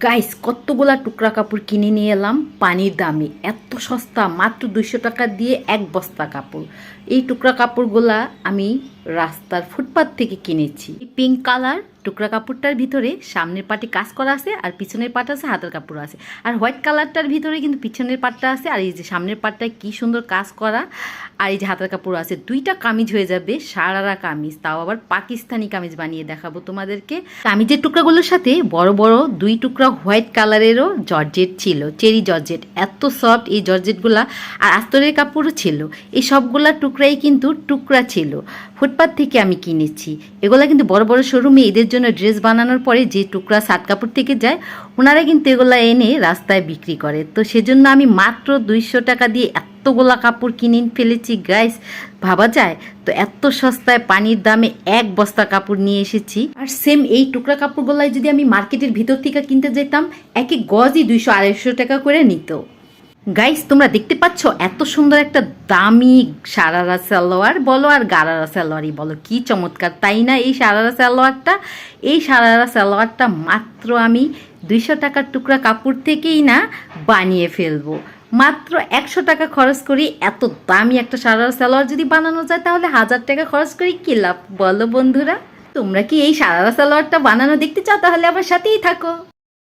Guys কতগুলা টুকরা কাপড় কিনে নিয়ে এলাম পানির দামে। এত সস্তা, মাত্র 200 টাকা দিয়ে এক বস্তা কাপড়। এই টুকরা কাপড়গুলা আমি রাস্তার ফুটপাত থেকে কিনেছি। পিঙ্ক কালার টুকরা কাপড়টার ভিতরে সামনের পাটে কাজ করা আছে, আর পিছনের পাট আছে, হাতের কাপড় আছে। আর হোয়াইট কালারটার ভিতরে কিন্তু পিছনের পাটটা আছে, আর এই যে সামনের পাটটায় কি সুন্দর কাজ করা, আর এই যে হাতের কাপড় আছে। দুইটা কামিজ হয়ে যাবে, সারারা কামিজ, তাও আবার পাকিস্তানি কামিজ বানিয়ে দেখাবো তোমাদেরকে। কামিজের টুকরাগুলোর সাথে বড় বড় 2 টুকরা হোয়াইট কালারেরও জর্জেট ছিল, চেরি জর্জেট। এত সফট এই জর্জেটগুলা, আর আস্তরের কাপড়ও ছিল। এই সবগুলা টুকরাই কিন্তু টুকরা ছিল, ফুটপাত থেকে আমি কিনেছি। এগুলা কিন্তু বড় বড় শোরুমে এদের জন্য ড্রেস বানানোর পরে যে টুকরা সাত কাপড় থেকে যায়, ওনারা কিন্তু এগুলা এনে রাস্তায় বিক্রি করে। তো সেজন্য আমি মাত্র 200 টাকা দিয়ে এতগুলা কাপড় কিনে ফেলেছি গাইস, ভাবা যায়? তো এত সস্তায় পানির দামে এক বস্তা কাপড় নিয়ে এসেছি। আর সেম এই টুকরা কাপড়গুলাই যদি আমি মার্কেটের ভিতর থেকে কিনতে যেতাম, এক এক গজই 200-250 টাকা করে নিত। গাইস তোমরা দেখতে পাচ্ছ এত সুন্দর একটা দামি সারারা সালোয়ার বলো আর গারারা সালোয়ারই বলো, কি চমৎকার তাই না? এই সারারা সালোয়ারটা মাত্র আমি 200 টাকার টুকরা কাপড় থেকেই না বানিয়ে ফেলবো। মাত্র 100 টাকা খরচ করি এত দামি একটা সারারা সালোয়ার যদি বানানো যায়, তাহলে 1000 টাকা খরচ করি কি লাভ বলো বন্ধুরা? তোমরা কি এই সারারা সালোয়ারটা বানানো দেখতে চাও? তাহলে আমার সাথেই থাকো।